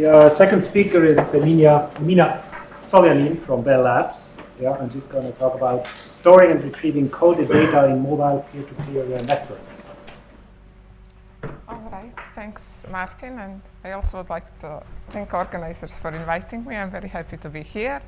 The second speaker is Emina Soljanin from Bell Labs. Yeah, and she's going to talk about storing and retrieving coded data in mobile peer-to-peer networks. All right, thanks, Martin. And I also would like to thank organizers for inviting me. I'm very happy to be here.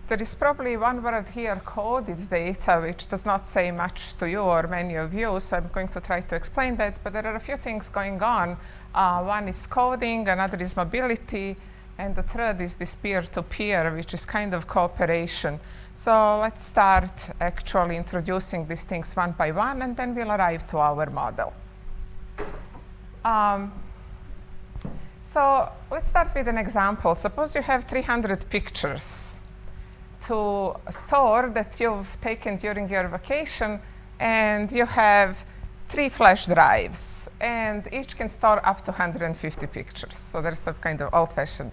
There is probably one word here, coded data, which does not say much to you or many of you, so I'm going to try to explain that. But there are a few things going on. One is coding, another is mobility, and the third is this peer-to-peer, which is kind of cooperation. So let's start actually introducing these things one by one, and then we'll arrive to our model. So let's start with an example. Suppose you have 300 pictures to store that you've taken during your vacation, and you have 3 flash drives, and each can store up to 150 pictures. So there's some kind of old-fashioned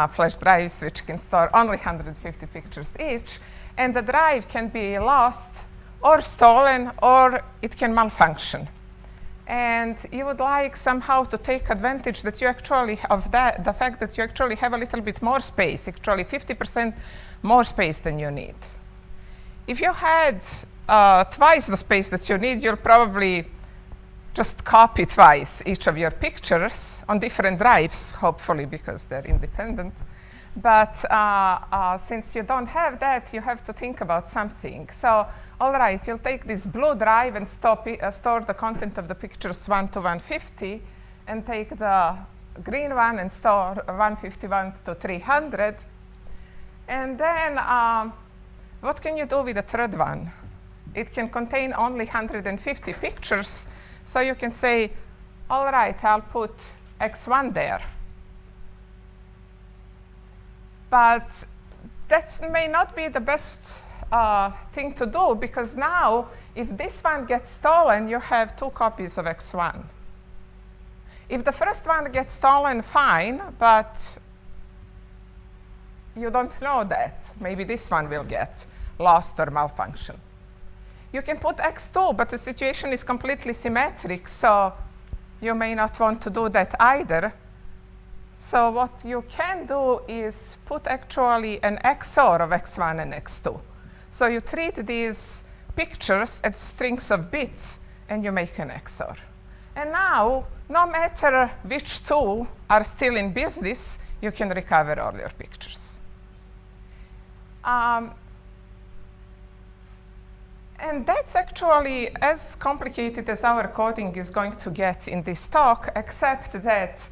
flash drives which can store only 150 pictures each, and the drive can be lost or stolen, or it can malfunction. And you would like somehow to take advantage that you actually the fact that you actually have a little bit more space, actually 50% more space than you need. If you had twice the space that you need, you'll probably just copy twice each of your pictures on different drives, hopefully, because they're independent. But since you don't have that, you have to think about something. So, all right, you'll take this blue drive and store the content of the pictures 1 to 150, and take the green one and store 151 to 300. And then what can you do with the third one? It can contain only 150 pictures. So you can say, all right, I'll put X1 there. But that may not be the best thing to do, because now, if this one gets stolen, you have 2 copies of X1. If the first one gets stolen, fine, but you don't know that. Maybe this one will get lost or malfunction. You can put X2, but the situation is completely symmetric, so you may not want to do that either. So what you can do is put actually an XOR of X1 and X2. So you treat these pictures as strings of bits, and you make an XOR. And now, no matter which 2 are still in business, you can recover all your pictures. And that's actually as complicated as our coding is going to get in this talk, except that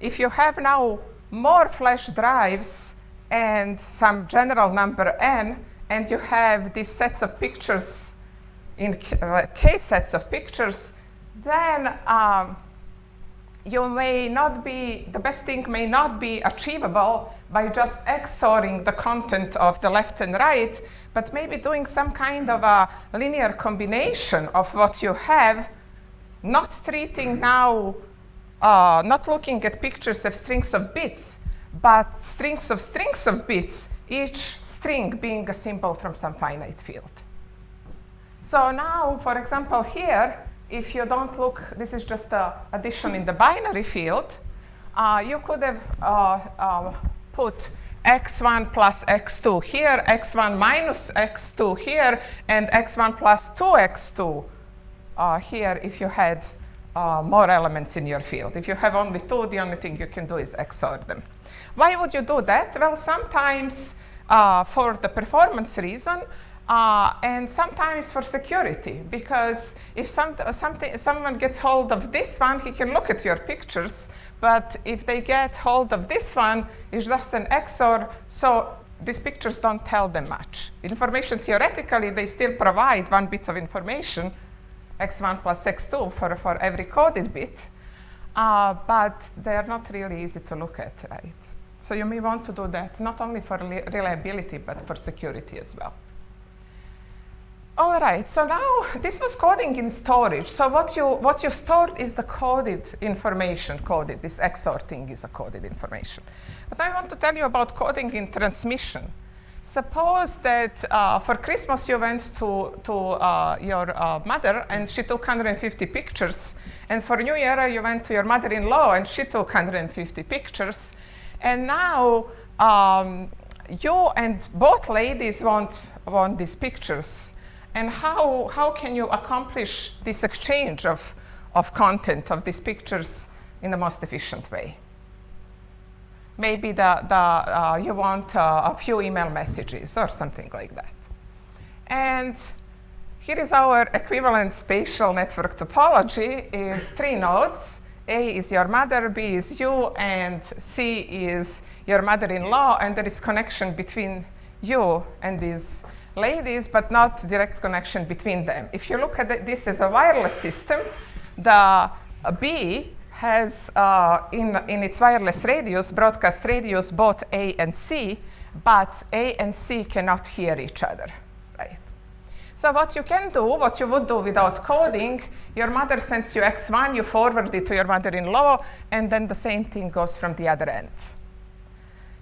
if you have now more flash drives and some general number n, and you have these sets of pictures in k sets of pictures, then the best thing may not be achievable by just XORing the content of the left and right, but maybe doing some kind of a linear combination of what you have, not treating now, not looking at pictures of strings of bits, but strings of bits, each string being a symbol from some finite field. So now, for example, here, if you don't look, this is just an addition in the binary field, you could have put x1 plus x2 here, x1 minus x2 here, and x1 plus 2x2 here if you had more elements in your field. If you have only 2, the only thing you can do is XOR them. Why would you do that? Well, sometimes for the performance reason, and sometimes for security, because if someone gets hold of this one, he can look at your pictures, but if they get hold of this one, it's just an XOR, so these pictures don't tell them much. Information, theoretically, they still provide 1 bit of information, x1 plus x2 for every coded bit, but they are not really easy to look at, right? So you may want to do that, not only for reliability, but for security as well. All right, so now this was coding in storage. So what you stored is the coded information, this XOR thing is a coded information. But now I want to tell you about coding in transmission. Suppose that for Christmas you went to your mother and she took 150 pictures, and for New Year you went to your mother-in-law and she took 150 pictures, and now you and both ladies want these pictures. And how can you accomplish this exchange of content of these pictures in the most efficient way? Maybe you want a few email messages or something like that. And here is our equivalent spatial network topology is 3 nodes. A is your mother, B is you, and C is your mother-in-law, and there is connection between you and these ladies, but not direct connection between them. If you look at this as a wireless system, the B has in its wireless radius, broadcast radius, both A and C, but A and C cannot hear each other, right? So what you can do, what you would do without coding, your mother sends you X1, you forward it to your mother-in-law, and then the same thing goes from the other end.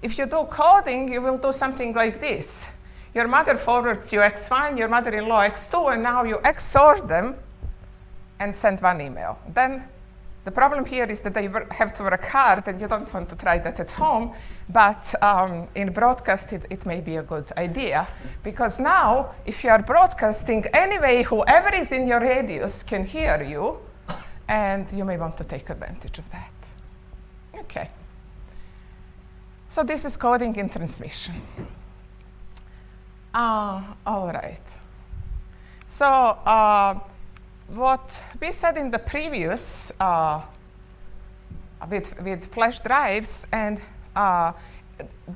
If you do coding, you will do something like this. Your mother forwards you X1, your mother-in-law X2, and now you XOR them and send one email. Then the problem here is that they have to work hard, and you don't want to try that at home, but in broadcast it may be a good idea, because now if you are broadcasting anyway, whoever is in your radius can hear you, and you may want to take advantage of that. Okay. So this is coding in transmission. All right. So what we said in the previous with flash drives, and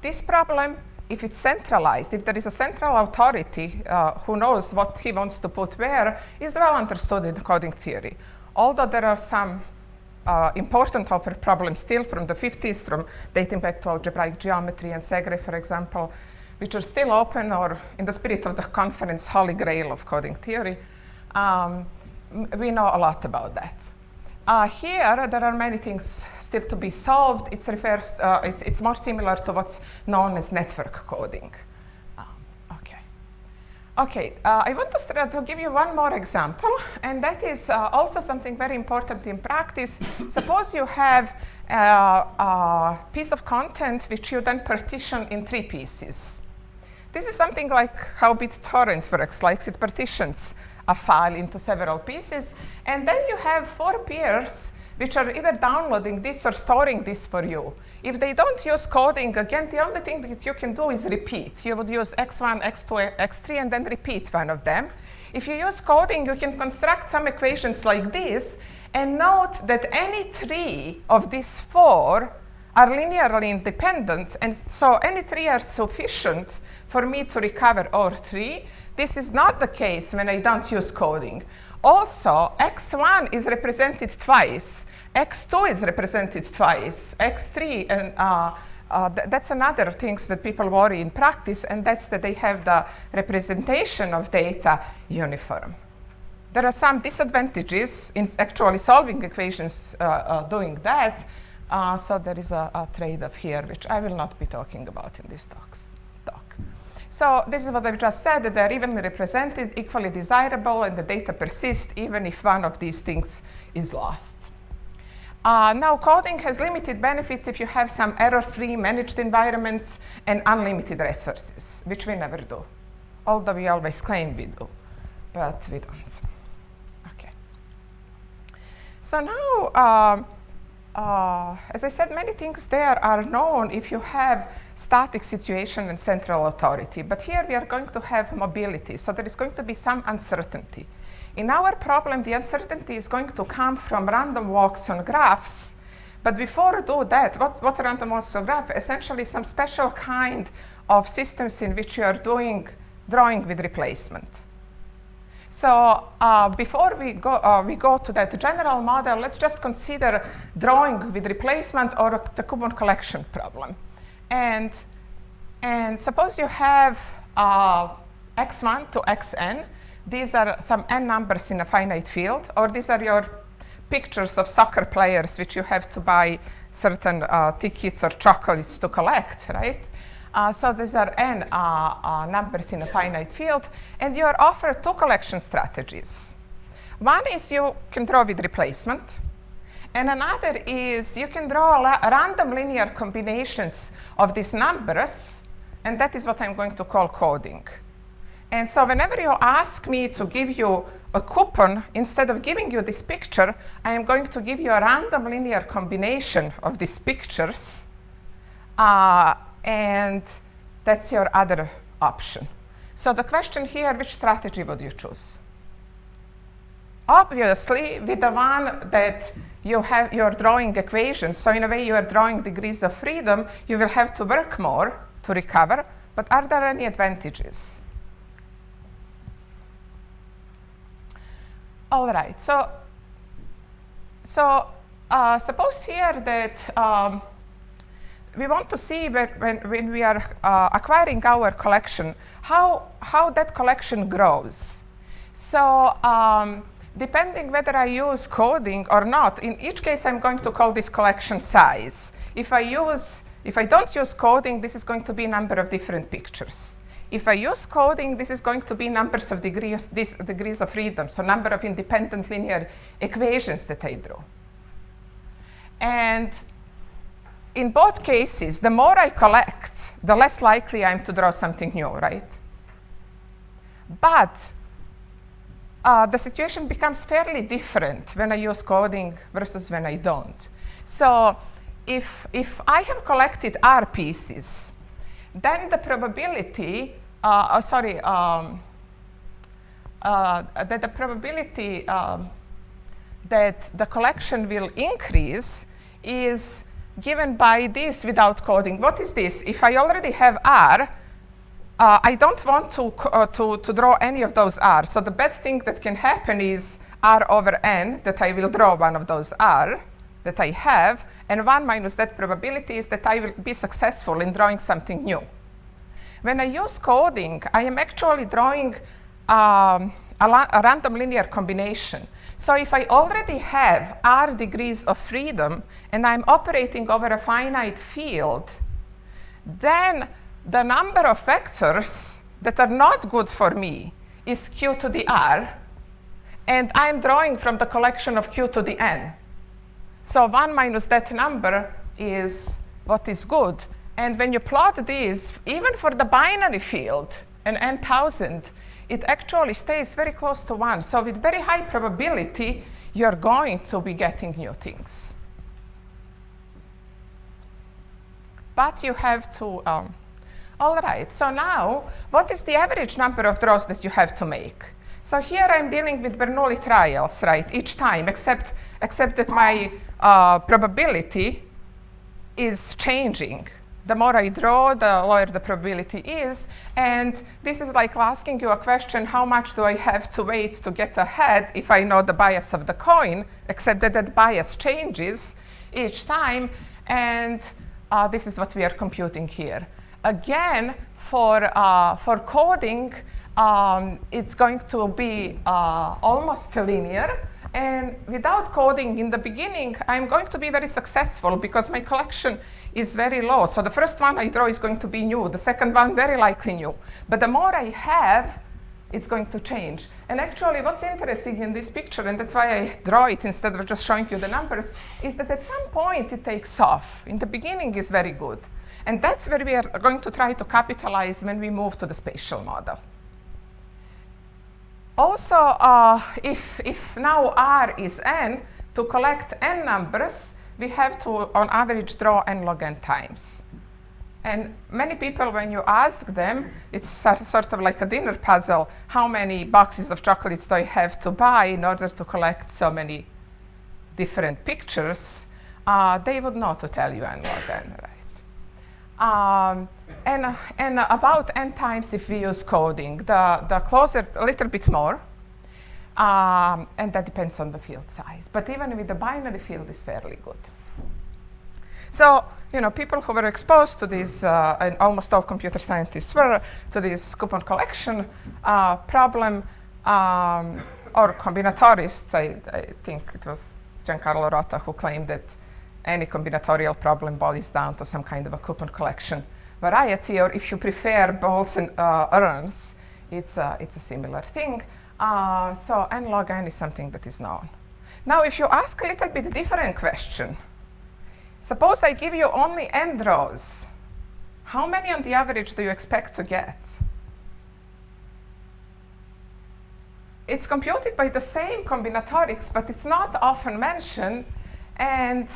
this problem, if it's centralized, if there is a central authority who knows what he wants to put where, is well understood in coding theory. Although there are some important problems still from the 50s, from dating back to algebraic geometry and Segre, for example, which are still open, or in the spirit of the conference, holy grail of coding theory. We know a lot about that. Here, there are many things still to be solved. It's more similar to what's known as network coding. Okay, I want to give you one more example, and that is also something very important in practice. Suppose you have a piece of content which you then partition in 3 pieces. This is something like how BitTorrent works, like it partitions a file into several pieces, and then you have 4 peers which are either downloading this or storing this for you. If they don't use coding, again, the only thing that you can do is repeat. You would use X1, X2, X3, and then repeat one of them. If you use coding, you can construct some equations like this, and note that any 3 of these 4 are linearly independent, and so any 3 are sufficient for me to recover OR3. This is not the case when I don't use coding. Also, X1 is represented twice, X2 is represented twice, X3, and that's another thing that people worry in practice, and that's that they have the representation of data uniform. There are some disadvantages in actually solving equations doing that, so there is a trade-off here, which I will not be talking about in this talk. So this is what I've just said, that they're evenly represented, equally desirable, and the data persist even if one of these things is lost. Now, coding has limited benefits if you have some error-free managed environments and unlimited resources, which we never do, although we always claim we do, but we don't. Okay. So now, as I said, many things there are known if you have static situation and central authority, but here we are going to have mobility, so there is going to be some uncertainty. In our problem, the uncertainty is going to come from random walks on graphs, but before we do that, what are random walks on graph? Essentially some special kind of systems in which you are doing drawing with replacement. So before we go to that general model, let's just consider drawing with replacement or the coupon collection problem. And suppose you have x1 to xn. These are some n numbers in a finite field, or these are your pictures of soccer players which you have to buy certain tickets or chocolates to collect, right? So these are n numbers in a finite field, and you are offered two collection strategies. One is you can draw with replacement, and another is you can draw random linear combinations of these numbers, and that is what I'm going to call coding. And so whenever you ask me to give you a coupon, instead of giving you this picture, I am going to give you a random linear combination of these pictures, and that's your other option. So the question here, which strategy would you choose? Obviously, with the one that you're drawing equations, so in a way you are drawing degrees of freedom, you will have to work more to recover, but are there any advantages? All right, so suppose here that we want to see when we are acquiring our collection, how that collection grows. So depending whether I use coding or not, in each case I'm going to call this collection size. If I don't use coding, this is going to be a number of different pictures. If I use coding, this is going to be numbers of degrees of freedom, so number of independent linear equations that I drew. And in both cases, the more I collect, the less likely I am to draw something new, right? But the situation becomes fairly different when I use coding versus when I don't. So if I have collected R pieces, then the probability, that the probability that the collection will increase is given by this without coding. What is this? If I already have R, I don't want to draw any of those R. So the best thing that can happen is R over N, that I will draw one of those R that I have, and 1 minus that probability is that I will be successful in drawing something new. When I use coding, I am actually drawing a random linear combination. So if I already have R degrees of freedom and I'm operating over a finite field, then the number of vectors that are not good for me is q to the r, and I'm drawing from the collection of q to the n. So 1 minus that number is what is good. And when you plot this, even for the binary field, an n,000, it actually stays very close to 1. So with very high probability, you're going to be getting new things. But you have to, all right, so now, what is the average number of draws that you have to make? So here I'm dealing with Bernoulli trials, right, each time, except that my probability is changing. The more I draw, the lower the probability is. And this is like asking you a question, how much do I have to wait to get ahead if I know the bias of the coin, except that that bias changes each time. And this is what we are computing here. Again, for coding, it's going to be almost linear. And without coding in the beginning, I'm going to be very successful because my collection is very low. So the first one I draw is going to be new. The second one, very likely new. But the more I have, it's going to change. And actually, what's interesting in this picture, and that's why I draw it instead of just showing you the numbers, is that at some point it takes off. In the beginning, it's very good. And that's where we are going to try to capitalize when we move to the spatial model. Also, if now R is n, to collect n numbers, we have to, on average, draw n log n times. And many people, when you ask them, it's sort of like a dinner puzzle, how many boxes of chocolates do I have to buy in order to collect so many different pictures, they would know to tell you n log n, right? And about n times if we use coding, the closer, a little bit more, and that depends on the field size. But even with the binary field is fairly good. So, people who were exposed to this, and almost all computer scientists were, to this coupon collection problem, or combinatorists, I think it was Giancarlo Rota who claimed that any combinatorial problem boils down to some kind of a coupon collection variety, or if you prefer balls and urns, it's a similar thing. So n log n is something that is known. Now, if you ask a little bit different question, suppose I give you only n rows, how many on the average do you expect to get? It's computed by the same combinatorics, but it's not often mentioned. And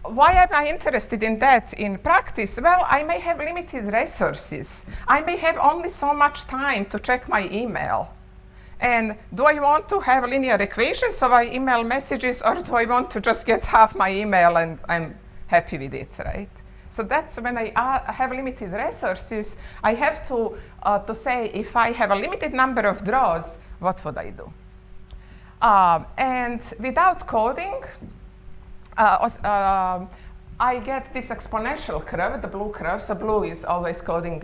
why am I interested in that in practice? Well, I may have limited resources. I may have only so much time to check my email. And do I want to have linear equations of my email messages, or do I want to just get half my email and I'm happy with it, right? So that's when I have limited resources, I have to say, if I have a limited number of draws, what would I do? And without coding, I get this exponential curve, the blue curve. So blue is always coding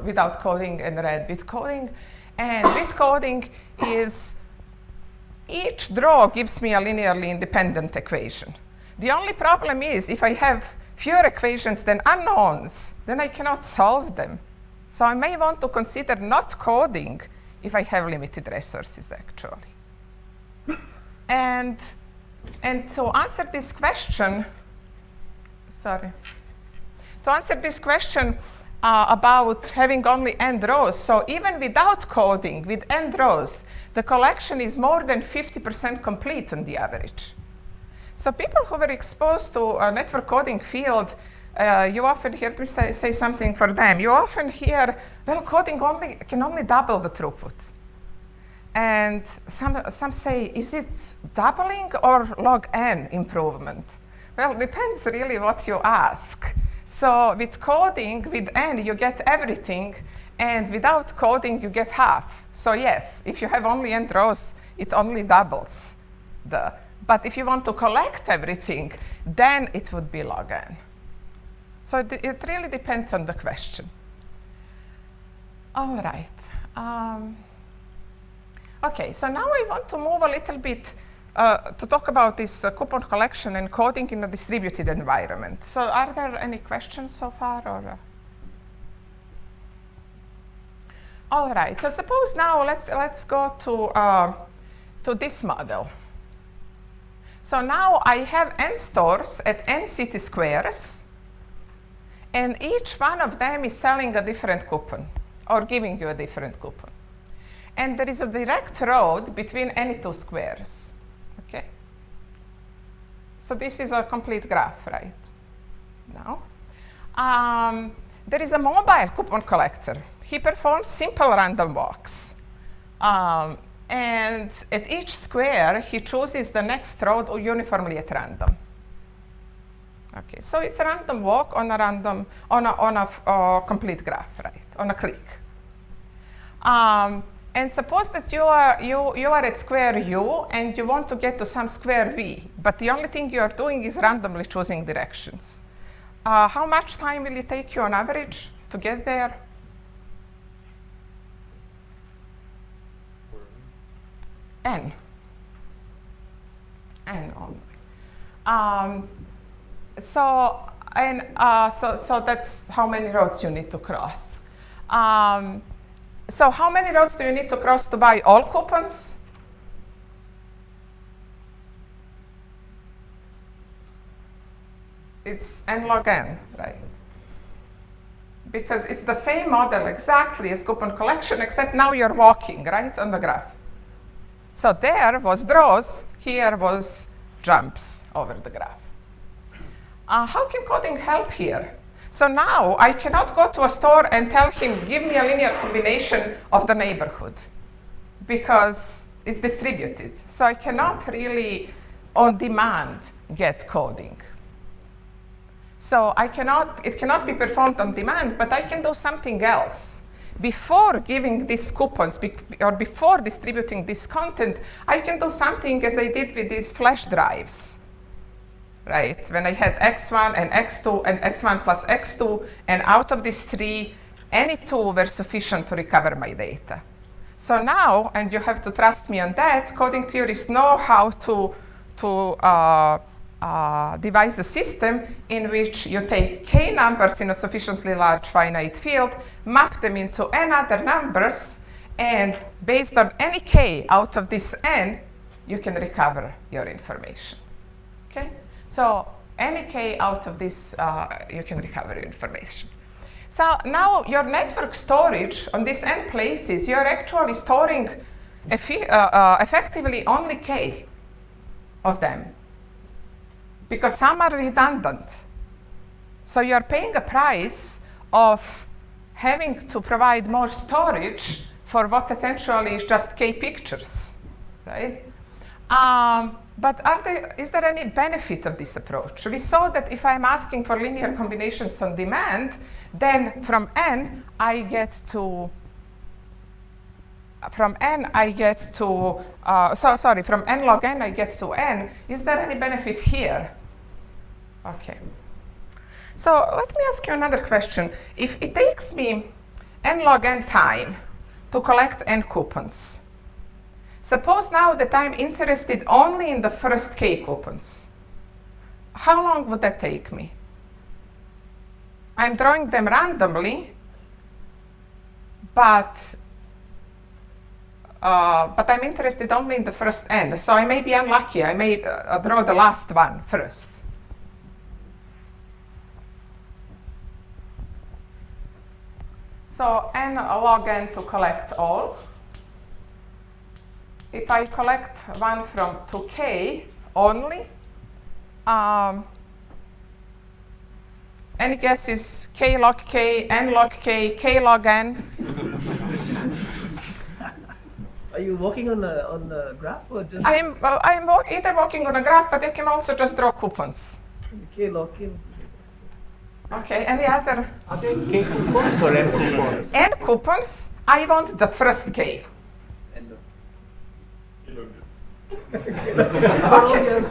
without coding, and red with coding. And with coding is each draw gives me a linearly independent equation. The only problem is if I have fewer equations than unknowns, then I cannot solve them. So I may want to consider not coding if I have limited resources, actually. And to answer this question, about having only n rows, so even without coding, with n rows, the collection is more than 50% complete on the average. So people who were exposed to a network coding field, you often hear me say something for them. You often hear, well, coding can only double the throughput. And some say, is it doubling or log n improvement? Well, it depends really what you ask. So with coding, with n, you get everything, and without coding, you get half. So yes, if you have only n rows, it only doubles. But if you want to collect everything, then it would be log n. So it really depends on the question. All right. Okay, so now I want to move a little bit to talk about this coupon collection and coding in a distributed environment. So are there any questions so far? Or, all right, so suppose now let's go to this model. So now I have n stores at n city squares, and each one of them is selling a different coupon or giving you a different coupon. And there is a direct road between any two squares. Okay? So this is a complete graph, right? Now, there is a mobile coupon collector. He performs simple random walks. And at each square, he chooses the next road uniformly at random. Okay, so it's a random walk on a complete graph, right? On a click. And suppose that you are at square u and you want to get to some square v, but the only thing you are doing is randomly choosing directions. How much time will it take you on average to get there? N only. So that's how many roads you need to cross. So how many roads do you need to cross to buy all coupons? It's n log n, right? Because it's the same model exactly as coupon collection, except now you're walking, right, on the graph. So there was draws, here was jumps over the graph. How can coding help here? So now I cannot go to a store and tell him, give me a linear combination of the neighborhood, because it's distributed. So I cannot really, on demand, get coding. So it cannot be performed on demand, but I can do something else. Before giving these coupons, or before distributing this content, I can do something as I did with these flash drives. Right, when I had x1 and x2 and x1 plus x2, and out of these three, any two were sufficient to recover my data. So now, and you have to trust me on that, coding theorists know how to devise a system in which you take k numbers in a sufficiently large finite field, map them into n other numbers, and based on any k out of this n, you can recover your information. Okay? So any k out of this, you can recover your information. So now your network storage on these n places, you're actually storing effectively only k of them, because some are redundant. So you're paying a price of having to provide more storage for what essentially is just k pictures, right? But is there any benefit of this approach? We saw that if I'm asking for linear combinations on demand, then from n I get to, from n log n I get to n. Is there any benefit here? Okay. So let me ask you another question. If it takes me n log n time to collect n coupons, suppose now that I'm interested only in the first k coupons, how long would that take me? I'm drawing them randomly, but I'm interested only in the first n, so I may be unlucky. I may draw the last one first. So n log n to collect all. If I collect one from 2k only, any guesses? K log k, n log k, k log n? Are you working on a graph or just? I'm either working on a graph, but I can also just draw coupons. K log k. Okay, any other? Are they k coupons or n coupons? N coupons, I want the first k. Okay.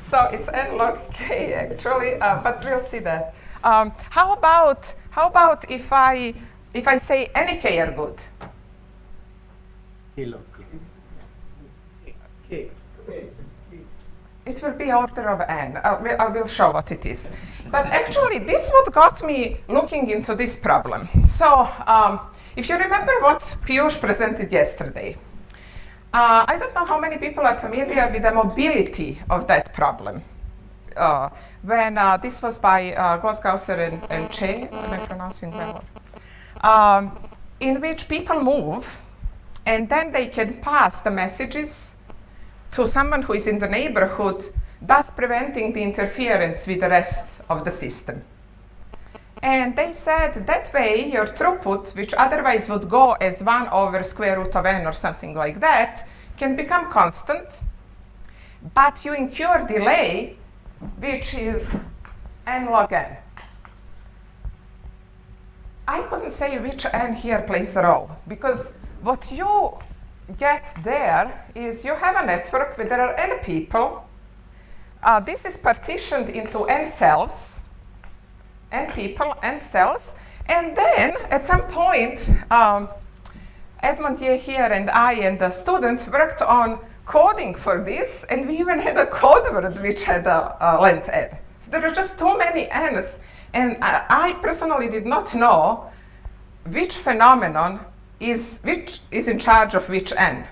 So it's n log k actually, but we'll see that. How about if I say any k are good? K log K. It will be order of n. I will show what it is. But actually, this what got me looking into this problem. So if you remember what Piyush presented yesterday, I don't know how many people are familiar with the mobility of that problem. When this was by Gosgausser and Che, am I pronouncing well? In which people move, and then they can pass the messages to someone who is in the neighborhood, thus preventing the interference with the rest of the system. And they said that way your throughput, which otherwise would go as 1 over square root of n or something like that, can become constant, but you incur delay, which is n log n. I couldn't say which n here plays a role, because what you get there is you have a network where there are n people. This is partitioned into n cells, n people, n cells, and then at some point, Edmondier here and I and the student worked on coding for this, and we even had a code word which had a length n. So there are just too many n's, and I personally did not know which phenomenon is in charge of which n.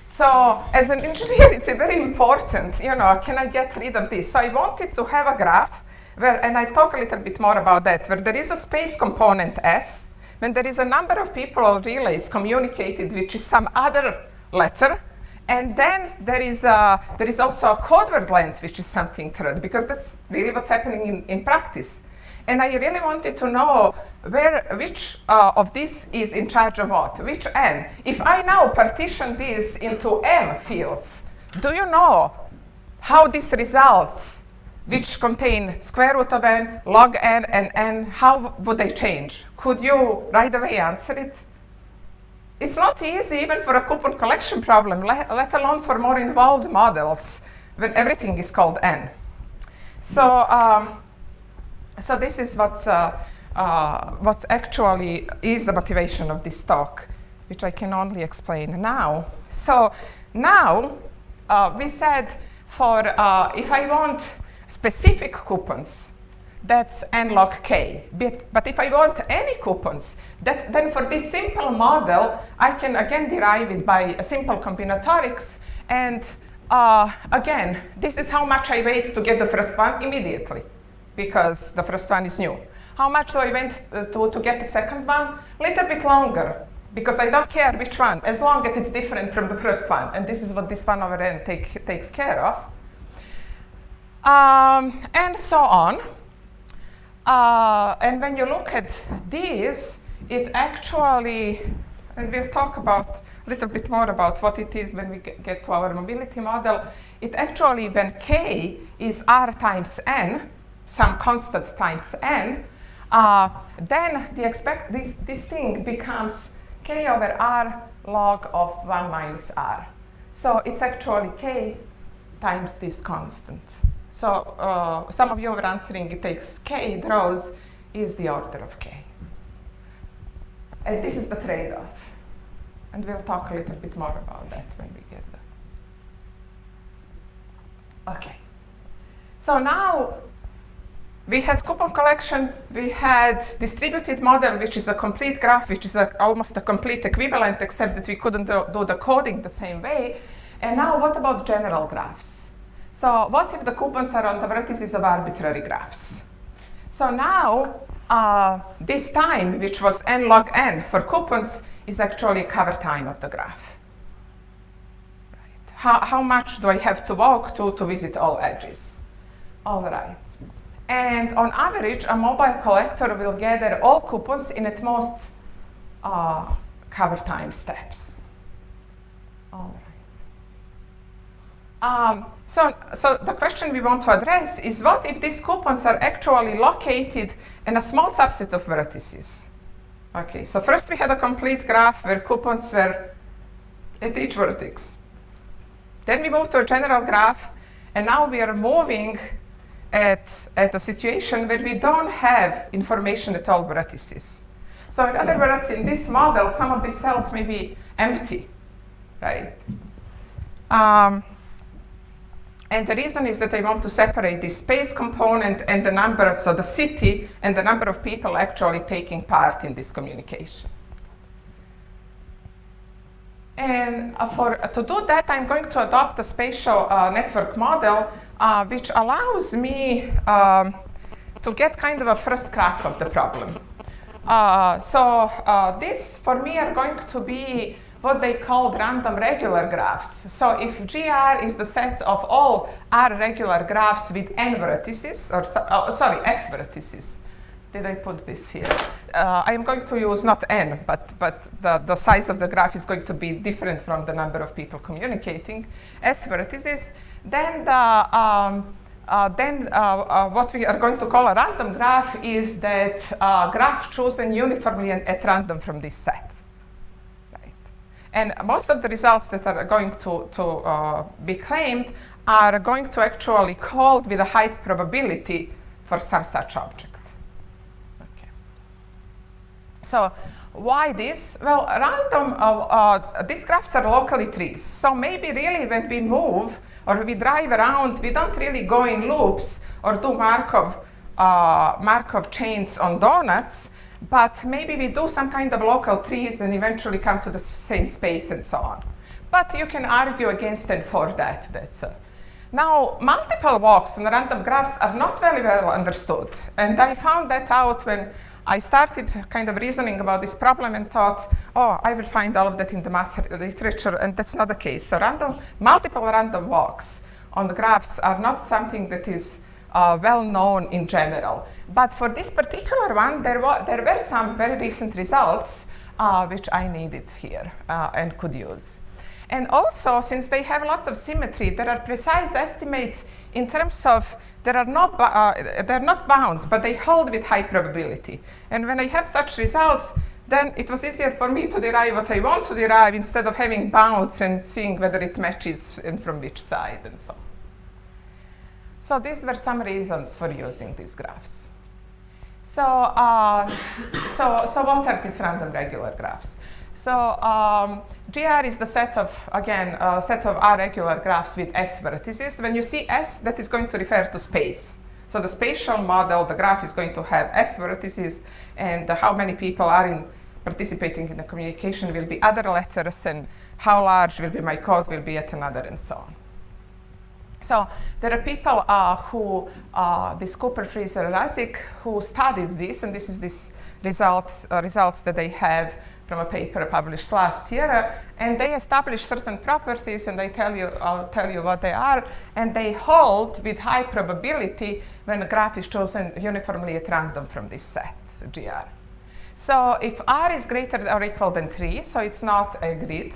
So as an engineer, it's very important, can I get rid of this? So I wanted to have a graph where, and I'll talk a little bit more about that, where there is a space component S, when there is a number of people or relays communicated, which is some other letter, and then there is also a code word length, which is something third, because that's really what's happening in practice. And I really wanted to know which of this is in charge of what, which n. If I now partition this into m fields, do you know how this results, which contain square root of n, log n, and n, how would they change? Could you right away answer it? It's not easy even for a coupon collection problem, let alone for more involved models, when everything is called n. So, so this is what's actually is the motivation of this talk, which I can only explain now. So now we said for if I want specific coupons, that's n log k. But if I want any coupons, then for this simple model, I can again derive it by a simple combinatorics. And again, this is how much I wait to get the first one immediately, because the first one is new. How much do I wait to get the second one? A little bit longer, because I don't care which one, as long as it's different from the first one. And this is what this 1 over n takes care of. And so on. And when you look at these, it actually, and we'll talk about a little bit more about what it is when we get to our mobility model. It actually, when k is r times n, some constant times n, then this thing becomes k over r log of 1 minus r. So it's actually k times this constant. So some of you are answering it takes k, the rows is the order of k. And this is the trade-off. And we'll talk a little bit more about that when we get there. Okay. So now we had coupon collection, we had distributed model, which is a complete graph, which is almost a complete equivalent, except that we couldn't do the coding the same way. And now what about general graphs? So what if the coupons are on the vertices of arbitrary graphs? So now this time, which was n log n for coupons, is actually cover time of the graph. Right. How much do I have to walk to visit all edges? All right. And on average, a mobile collector will gather all coupons in at most cover time steps. All right. So the question we want to address is, what if these coupons are actually located in a small subset of vertices? Okay, so first we had a complete graph where coupons were at each vertex. Then we moved to a general graph, and now we are moving at a situation where we don't have information at all vertices. So in other words, in this model, some of these cells may be empty, right? And the reason is that I want to separate the space component and the number, so the city and the number of people actually taking part in this communication. And to do that, I'm going to adopt a spatial network model, which allows me to get kind of a first crack of the problem. This, for me, are going to be what they call random regular graphs. So if GR is the set of all R regular graphs with n vertices, or S vertices. Did I put this here? I am going to use not n, but the size of the graph is going to be different from the number of people communicating. S vertices. Then what we are going to call a random graph is that graph chosen uniformly and at random from this set. And most of the results that are going to be claimed are going to actually called with a high probability for some such object. Okay. So why this? Well, random, these graphs are locally trees. So maybe really when we move or we drive around, we don't really go in loops or do Markov chains on donuts. But maybe we do some kind of local trees and eventually come to the same space and so on. But you can argue against and for that. Now, multiple walks on random graphs are not very well understood. And I found that out when I started kind of reasoning about this problem and thought, oh, I will find all of that in the math literature, and that's not the case. So multiple random walks on the graphs are not something that is well known in general. But for this particular one, there were some very recent results which I needed here and could use. And also, since they have lots of symmetry, there are precise estimates in terms of they're not bounds, but they hold with high probability. And when I have such results, then it was easier for me to derive what I want to derive instead of having bounds and seeing whether it matches and from which side and so on. So these were some reasons for using these graphs. So what are these random regular graphs? So GR is the set of, again, set of R regular graphs with S vertices. When you see S, that is going to refer to space. So the spatial model, the graph is going to have S vertices, and how many people are participating in the communication will be other letters, and how large will be my code will be yet another, and so on. So there are people this Cooper, Freezer, Radzik, who studied this, and this is this results that they have from a paper published last year, and they establish certain properties, and I'll tell you what they are, and they hold with high probability when a graph is chosen uniformly at random from this set, GR. So if R is greater or equal than 3, so it's not a grid,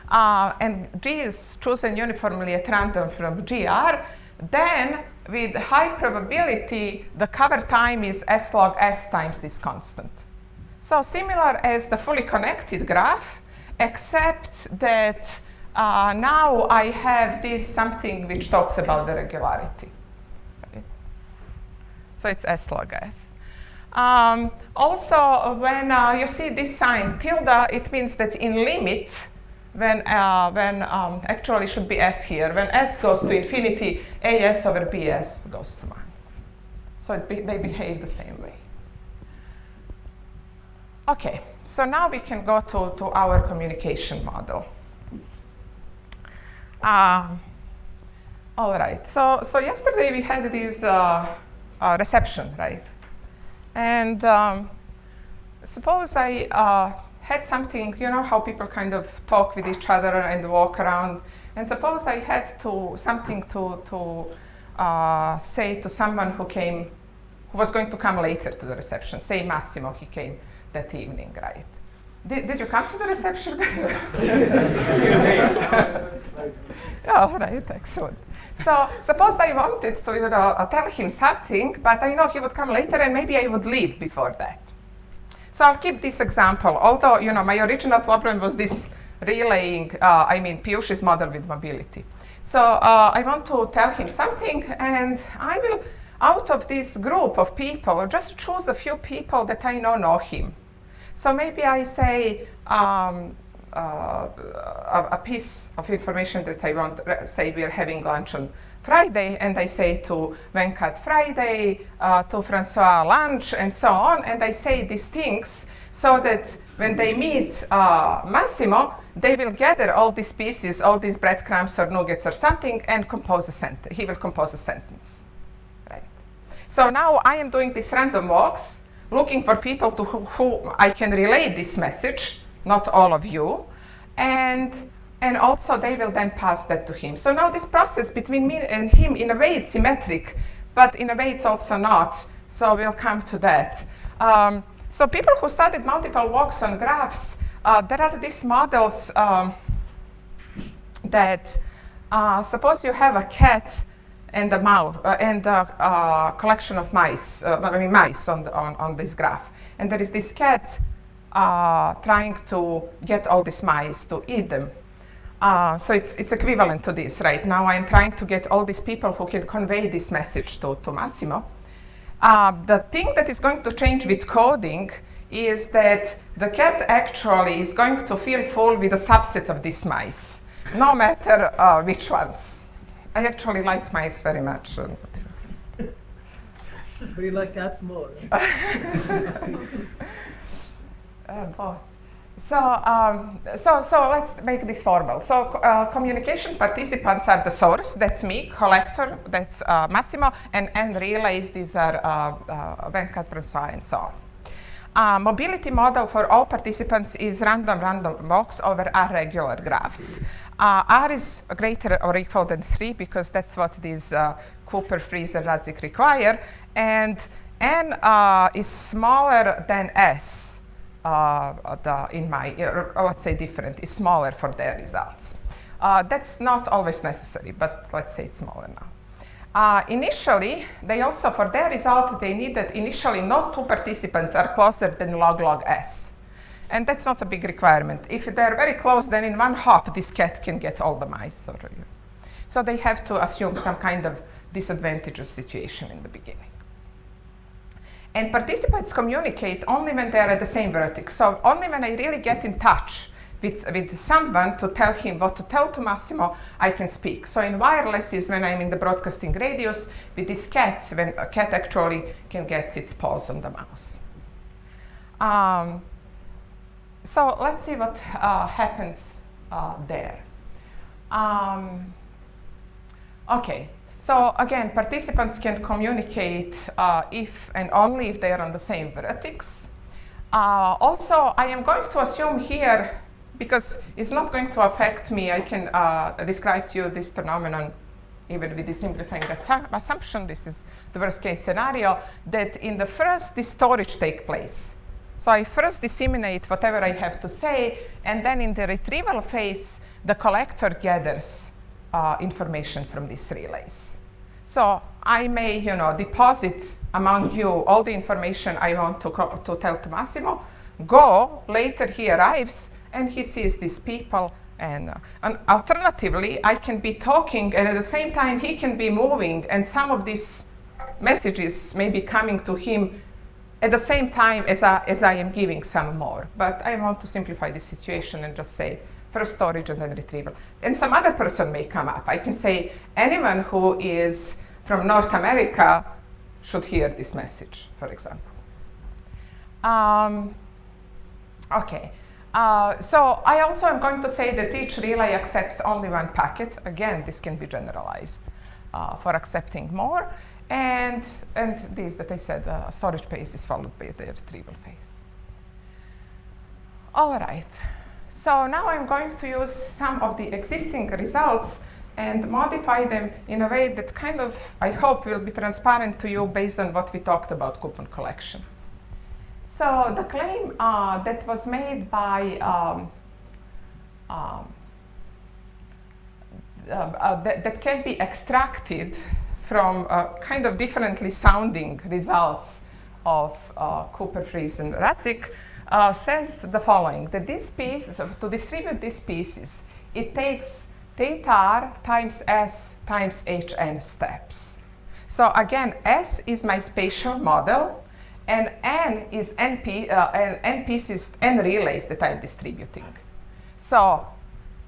and G is chosen uniformly at random from GR, then with high probability, the cover time is S log S times this constant. So similar as the fully connected graph, except that now I have this something which talks about the regularity. Right? So it's S log S. Also, when you see this sign tilde, it means that in limit, when actually should be S here, when S goes to infinity, AS over BS goes to 1. So they behave the same way. Okay, so now we can go to our communication model. All right, so yesterday we had this reception, right? And suppose I had something, you know how people kind of talk with each other and walk around, and suppose I had something to say to someone who was going to come later to the reception. Say Massimo, he came that evening, right? Did you come to the reception? All right, excellent. So suppose I wanted to tell him something, but I know he would come later, and maybe I would leave before that. So I'll keep this example, although my original problem was this relaying, Piyush's model with mobility. So I want to tell him something, and I will, out of this group of people, just choose a few people that I know him. So maybe I say a piece of information that I want, say we're having lunch on Friday, and I say to Venkat Friday, to Francois lunch, and so on, and I say these things so that when they meet Massimo, they will gather all these pieces, all these breadcrumbs or nuggets or something, and compose a sentence. He will compose a sentence, right? So now I am doing these random walks, looking for people to who I can relay this message, not all of you, and also they will then pass that to him. So now this process between me and him in a way is symmetric, but in a way it's also not. So we'll come to that. So people who studied multiple walks on graphs, there are these models that suppose you have a cat and a mouse and a collection of mice, mice on this graph, and there is this cat trying to get all these mice to eat them. So it's equivalent to this, right? Now I'm trying to get all these people who can convey this message to Massimo. The thing that is going to change with coding is that the cat actually is going to feel full with a subset of these mice, no matter which ones. I actually like mice very much. But you like cats more. Both. So let's make this formal. So communication participants are the source, that's me, collector, that's Massimo, and relays, these are Venkat, Francois, and so on. Mobility model for all participants is random walks over R regular graphs. R is greater or equal than 3 because that's what these Cooper, Freezer, Radzik require, and N is smaller than S. Let's say different, is smaller for their results. That's not always necessary, but let's say it's smaller now. Initially, they also, for their result, they need that initially no two participants are closer than log S. And that's not a big requirement. If they're very close, then in one hop, this cat can get all the mice. So they have to assume some kind of disadvantageous situation in the beginning. And participants communicate only when they're at the same vertex. So only when I really get in touch with someone to tell him what to tell to Massimo, I can speak. So in wireless is when I'm in the broadcasting radius. With these cats, when a cat actually can get its paws on the mouse. So let's see what happens there. Okay, so again, participants can communicate if and only if they are on the same vertex. Also, I am going to assume here, because it's not going to affect me, I can describe to you this phenomenon even with the simplifying assumption. This is the worst case scenario, that in the first, the storage takes place. So I first disseminate whatever I have to say, and then in the retrieval phase, the collector gathers information from these relays. So I may, deposit among you all the information I want to tell to Massimo. Go, later he arrives, and he sees these people. And alternatively, I can be talking, and at the same time, he can be moving, and some of these messages may be coming to him at the same time as I am giving some more. But I want to simplify the situation and just say first storage and then retrieval. And some other person may come up. I can say anyone who is from North America should hear this message, for example. Okay. So I also am going to say that each relay accepts only one packet. Again, this can be generalized for accepting more. And this that I said, storage phase is followed by the retrieval phase. All right. So now I'm going to use some of the existing results and modify them in a way that kind of, I hope, will be transparent to you based on what we talked about coupon collection. So the claim that was made by that can be extracted from kind of differently sounding results of Cooper, Fries, and Radzik says the following, that this piece, to distribute these pieces, it takes theta r times s times hn steps. So again, s is my spatial model, and n is n pieces, n relays that I'm distributing. So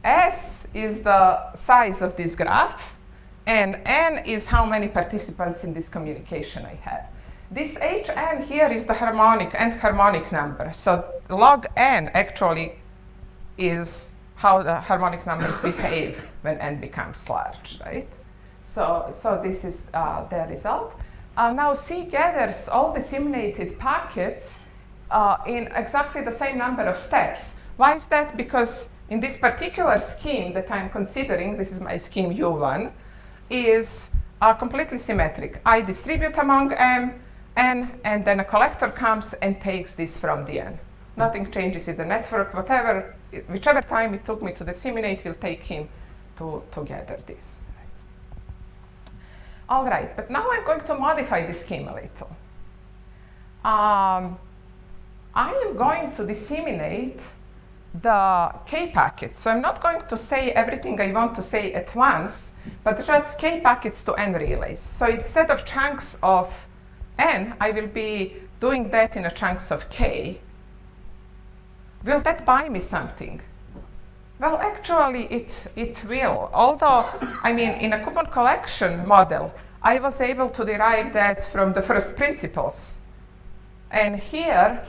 s is the size of this graph, and n is how many participants in this communication I have. This hn here is the harmonic number. So log n actually is how the harmonic numbers behave when n becomes large, right? So this is the result. Now C gathers all the simulated packets in exactly the same number of steps. Why is that? Because in this particular scheme that I'm considering, this is my scheme U1, is completely symmetric. I distribute among n, and then a collector comes and takes this from the n. Nothing changes in the network, whichever time it took me to disseminate will take him to gather this. All right, but now I'm going to modify the scheme a little. I am going to disseminate the k packets. So I'm not going to say everything I want to say at once, but just k packets to n relays. So instead of chunks of n, I will be doing that in a chunks of k. Will that buy me something? Well, actually, it will. Although, I mean, in a coupon collection model, I was able to derive that from the first principles. And here,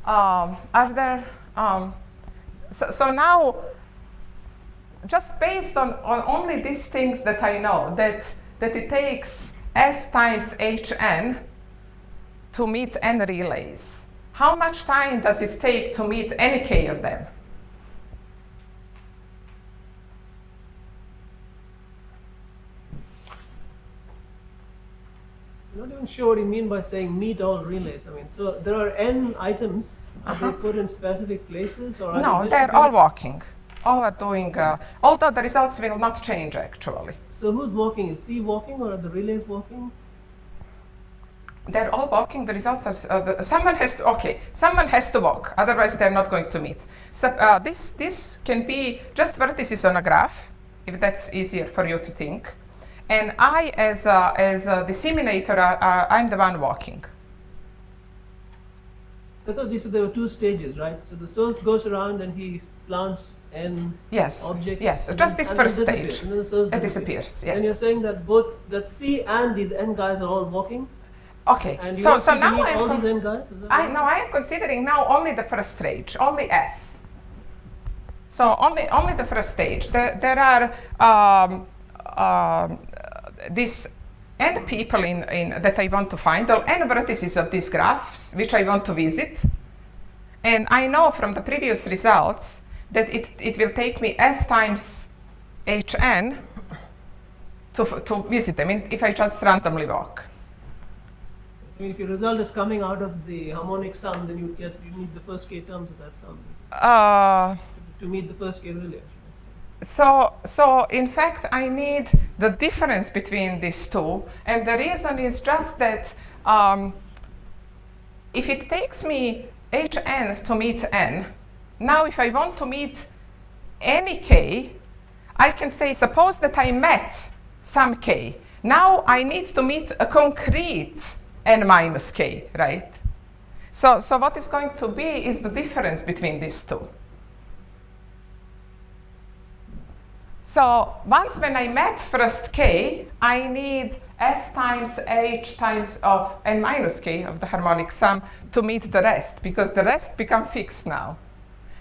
are there, so now, just based on only these things that I know, that it takes s times hn to meet n relays. How much time does it take to meet any k of them? I'm not even sure what you mean by saying meet all relays. I mean, so there are n items. Are they put in specific places, or are No, they're all walking. All are doing, although the results will not change actually. So who's walking? Is C walking, or are the relays walking? They're all walking. The results are, someone has to walk, otherwise they're not going to meet. So this can be just vertices on a graph, if that's easier for you to think. And I, as a disseminator, I'm the one walking. I thought you said there were two stages, right? So the source goes around and he plants n Yes, objects. yes, and just then- this and then first disappears, stage. And then the source It disappears. disappears, And you're yes. saying that that C and these n guys are all walking, Okay, and you so want to now delete all I'm, these n guys? Is that I right? no, I am considering now only the first stage, only S. So only the first stage. There are these n people in that I want to find, or n vertices of these graphs, which I want to visit. And I know from the previous results that it will take me S times Hn to visit them if I just randomly walk. I mean, if your result is coming out of the harmonic sum, then you need the first k terms of that sum to meet the first k relay. So in fact, I need the difference between these two, and the reason is just that if it takes me Hn to meet n, now if I want to meet any k, I can say, suppose that I met some k. Now I need to meet a concrete n minus k, right? So what is going to be is the difference between these two. So once when I met first k, I need S times H times of n minus k of the harmonic sum to meet the rest, because the rest become fixed now.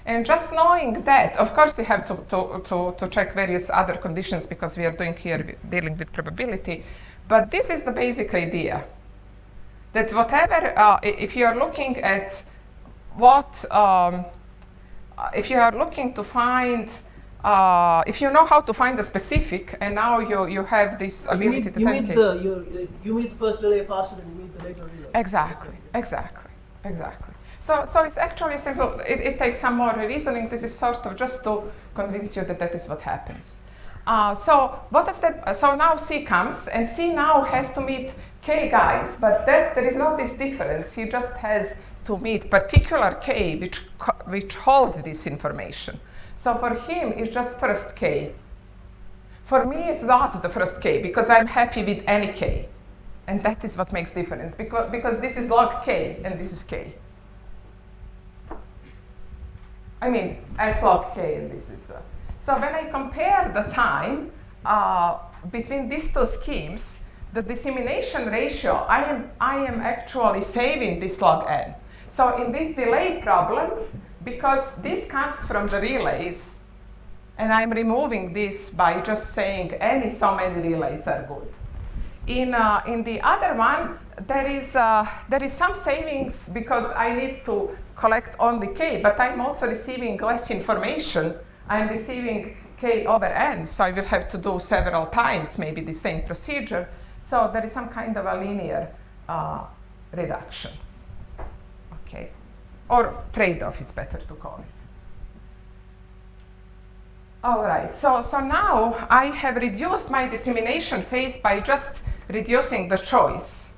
And just knowing that, of course you have to check various other conditions, because we are dealing with probability, but this is the basic idea. That whatever, if you are looking at what, if you are looking to find, if you know how to find the specific, and now you have this ability to tell You meet the first relay faster than you meet the later relay. Exactly. So it's actually simple. It takes some more reasoning. This is sort of just to convince you that that is what happens. So what does that? So now C comes, and C now has to meet k guys, but there is not this difference. He just has to meet particular k which hold this information. So for him, it's just first k. For me, it's not the first k, because I'm happy with any k. And that is what makes difference, because this is log k, and this is k. I mean, S log k, and this is... So when I compare the time between these two schemes, the dissemination ratio, I am actually saving this log n. So in this delay problem, because this comes from the relays, and I'm removing this by just saying so many relays are good. In the other one, there is some savings because I need to collect only k, but I'm also receiving less information. I'm receiving k over n, so I will have to do several times maybe the same procedure. So there is some kind of a linear reduction. Okay. Or trade-off is better to call it. All right, so now I have reduced my dissemination phase by just reducing the choice.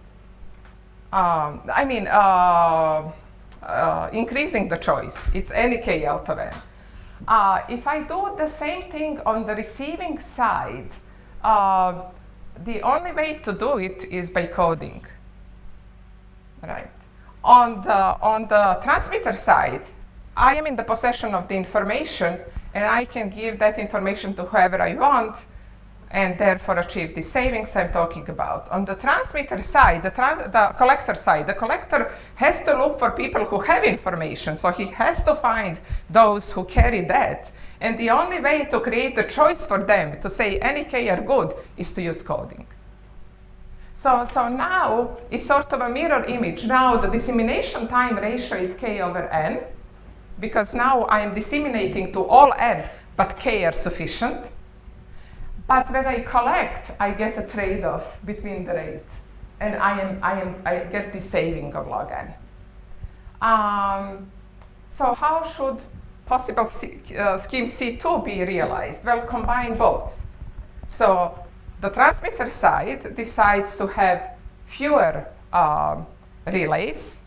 Increasing the choice. It's any k out of n. If I do the same thing on the receiving side, the only way to do it is by coding, right? On the transmitter side, I am in the possession of the information, and I can give that information to whoever I want, and therefore achieve the savings I'm talking about. On the transmitter side, the collector side, the collector has to look for people who have information, so he has to find those who carry that. And the only way to create a choice for them to say any k are good is to use coding. So now it's sort of a mirror image. Now the dissemination time ratio is k over n, because now I am disseminating to all n, but k are sufficient. But when I collect, I get a trade-off between the rate, and I get the saving of log n. So how should possible scheme C2 be realized? Well, combine both. So the transmitter side decides to have fewer relays,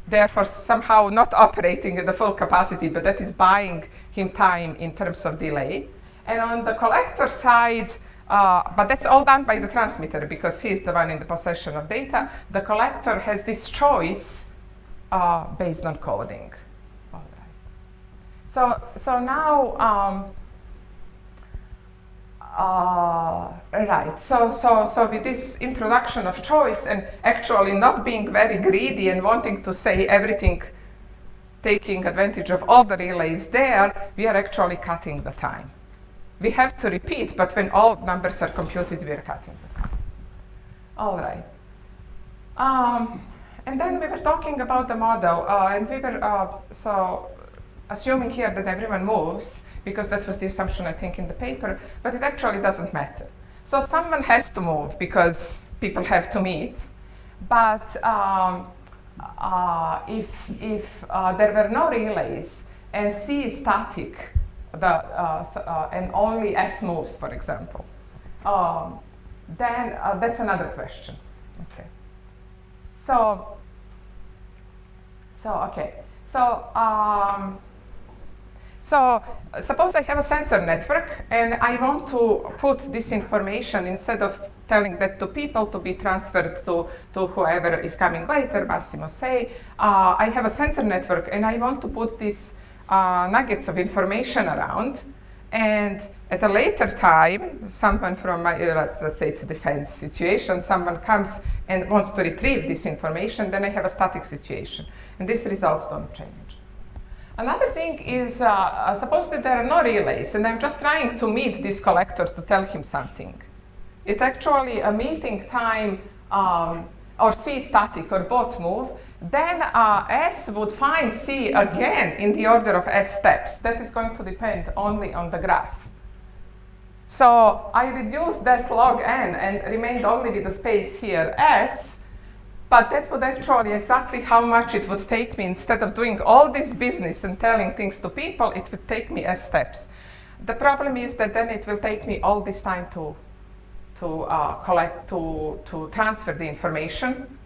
therefore somehow not operating at the full capacity, but that is buying him time in terms of delay. And on the collector side, but that's all done by the transmitter because he's the one in the possession of data. The collector has this choice based on coding. All right. So now, right. So with this introduction of choice and actually not being very greedy and wanting to say everything, taking advantage of all the relays there, we are actually cutting the time. We have to repeat, but when all numbers are computed, we are cutting the time. All right. And then we were talking about the model, and we were so assuming here that everyone moves, because that was the assumption I think in the paper, but it actually doesn't matter. So someone has to move because people have to meet, but if there were no relays and C is static, and only S moves, for example, then that's another question. Okay. So suppose I have a sensor network and I want to put this information, instead of telling that to people, to be transferred to whoever is coming later, Massimo say, I have a sensor network and I want to put these nuggets of information around, and at a later time, someone from my, let's say it's a defense situation, someone comes and wants to retrieve this information, then I have a static situation, and these results don't change. Another thing is, suppose that there are no relays, and I'm just trying to meet this collector to tell him something. It's actually a meeting time, or C static, or both move, then S would find C again in the order of S steps. That is going to depend only on the graph. So I reduced that log n and remained only with the space here S, but that would actually exactly how much it would take me. Instead of doing all this business and telling things to people, it would take me S steps. The problem is that then it will take me all this time to transfer the information,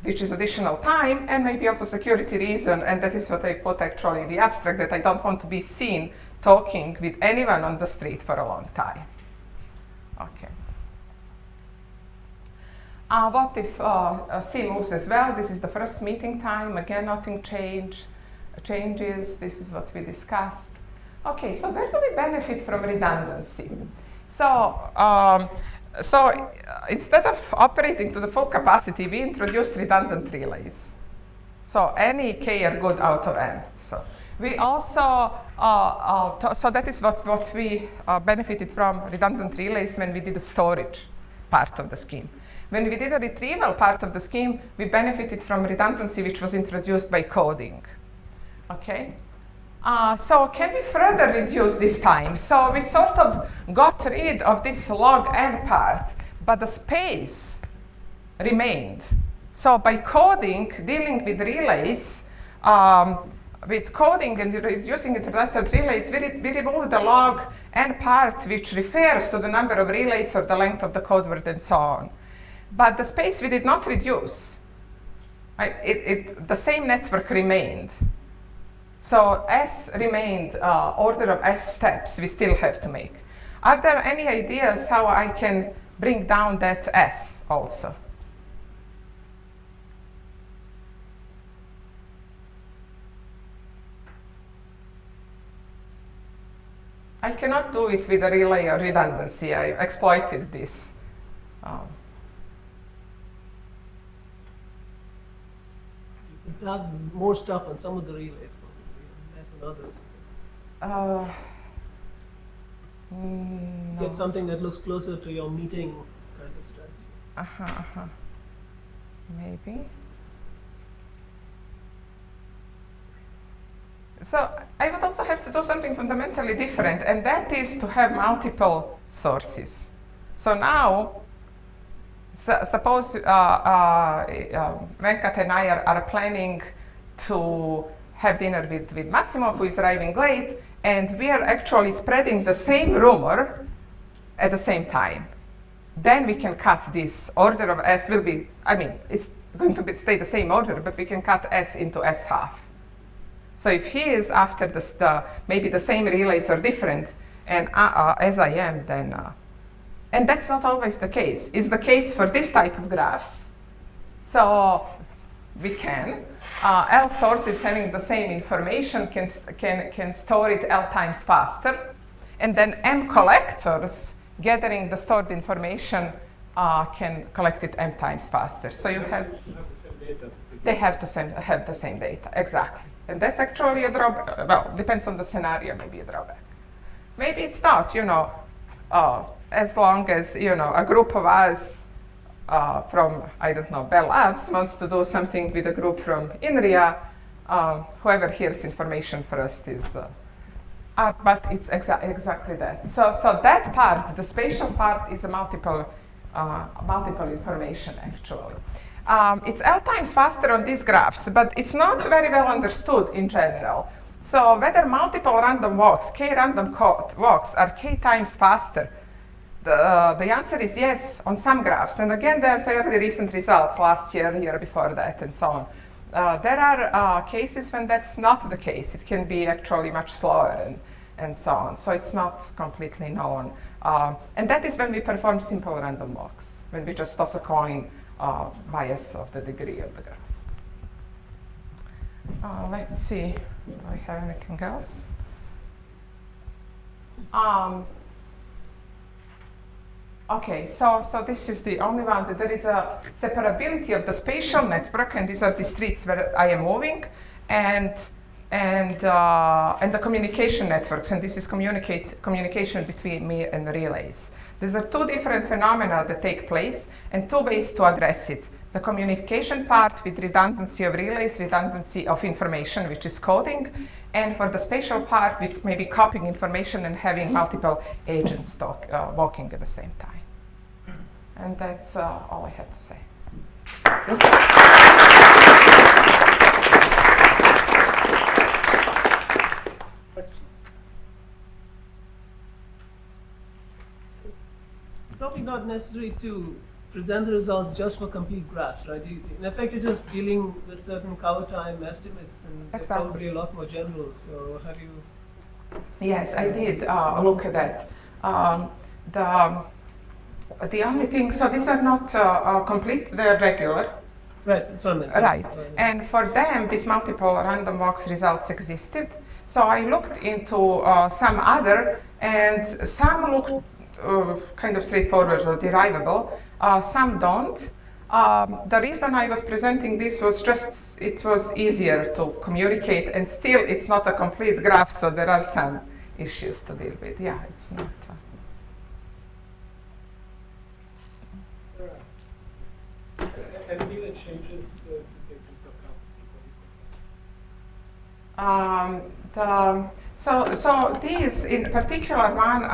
which is additional time, and maybe also security reason, and that is what I put actually in the abstract, that I don't want to be seen talking with anyone on the street for a long time. Okay. What if C moves as well? This is the first meeting time. Again, nothing changes. This is what we discussed. Okay, so where do we benefit from redundancy? So instead of operating to the full capacity, we introduced redundant relays. So any k are good out of n. So we also, so that is what we benefited from redundant relays when we did the storage part of the scheme. When we did the retrieval part of the scheme, we benefited from redundancy, which was introduced by coding. Okay. So can we further reduce this time? So we sort of got rid of this log n part, but the space remained. So by coding, dealing with relays, with coding and reducing interrelated relays, we remove the log n part, which refers to the number of relays or the length of the code word and so on. But the space we did not reduce. The same network remained. So S remained order of S steps we still have to make. Are there any ideas how I can bring down that S also? I cannot do it with a relay or redundancy. I exploited this. You could have more stuff on some of the relays, possibly, less on others. No. Get something that looks closer to your meeting kind of strategy. Maybe. So I would also have to do something fundamentally different, and that is to have multiple sources. So now, suppose Venkat and I are planning to have dinner with Massimo, who is arriving late, and we are actually spreading the same rumor at the same time. Then we can cut this order of S will be, it's going to stay the same order, but we can cut S into S half. So if he is after maybe the same relays are different, and as I am, then, and that's not always the case. It's the case for this type of graphs. So we can. L sources having the same information can store it L times faster. And then M collectors gathering the stored information can collect it M times faster. So you have they have to have the same data, exactly. And that's actually a drawback. Well, depends on the scenario, maybe a drawback. Maybe it's not, as long as, a group of us from, I don't know, Bell Labs wants to do something with a group from INRIA, whoever hears information first is, but it's exactly that. So that part, the spatial part, is a multiple information, actually. It's L times faster on these graphs, but it's not very well understood in general. So whether multiple random walks, k random walks, are k times faster, the answer is yes on some graphs. And again, there are fairly recent results last year, the year before that, and so on. There are cases when that's not the case. It can be actually much slower and so on. So it's not completely known. And that is when we perform simple random walks, when we just toss a coin bias of the degree of the graph. Let's see, do I have anything else? Okay, so this is the only one that there is a separability of the spatial network, and these are the streets where I am moving, and the communication networks, and this is communication between me and the relays. These are two different phenomena that take place and two ways to address it. The communication part with redundancy of relays, redundancy of information, which is coding, and for the spatial part with maybe copying information and having multiple agents walking at the same time. And that's all I have to say. Probably not necessary to present the results just for complete graphs, right? In effect, you're just dealing with certain cover time estimates, and they're probably a lot more general. So have you? Yes, I did look at that. The only thing, so these are not complete; they're regular. Right. Sorry. Right. And for them, these multiple random walks results existed. So I looked into some other, and some looked kind of straightforward or derivable. Some don't. The reason I was presenting this was just it was easier to communicate, and still it's not a complete graph, so there are some issues to deal with. Yeah, it's not. Anything that changes to take into account? So these, in particular one,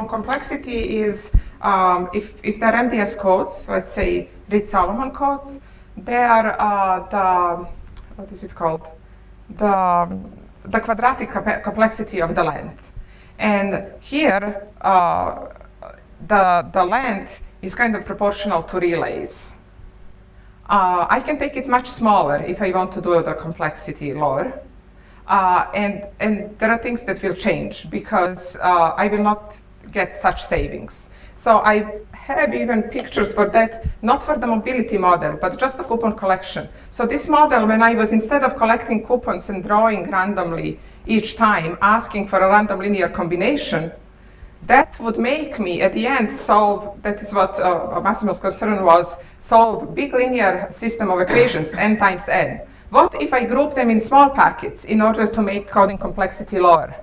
complexity is if they're MDS codes, let's say Reed-Solomon codes, they are what is it called? The quadratic complexity of the length. And here, the length is kind of proportional to relays. I can take it much smaller if I want to do the complexity lower. And there are things that will change because I will not get such savings. So I have even pictures for that, not for the mobility model, but just the coupon collection. So this model, when I was, instead of collecting coupons and drawing randomly each time, asking for a random linear combination, that would make me, at the end, solve, that is what Massimo's concern was, solve big linear system of equations, n times n. What if I group them in small packets in order to make coding complexity lower?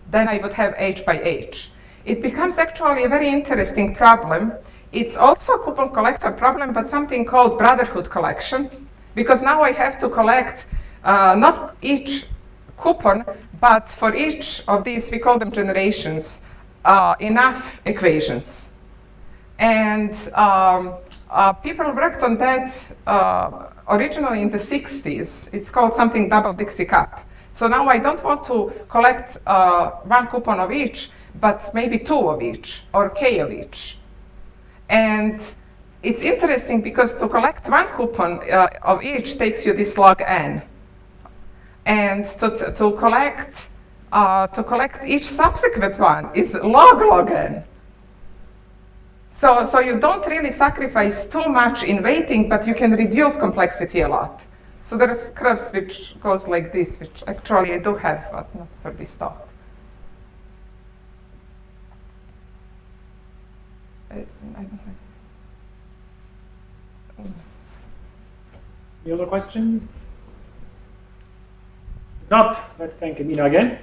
Then I would have h by h. It becomes actually a very interesting problem. It's also a coupon collector problem, but something called brotherhood collection, because now I have to collect not each coupon, but for each of these, we call them generations, enough equations. And people worked on that originally in the 60s. It's called something double Dixie cup. So now I don't want to collect one coupon of each, but maybe two of each, or k of each. And it's interesting because to collect one coupon of each takes you this log n. And to collect each subsequent one is log n. So you don't really sacrifice too much in weighting, but you can reduce complexity a lot. So there's curves which goes like this, which actually I do have, but not for this talk. I don't have. Any other question? If not, let's thank Emina again.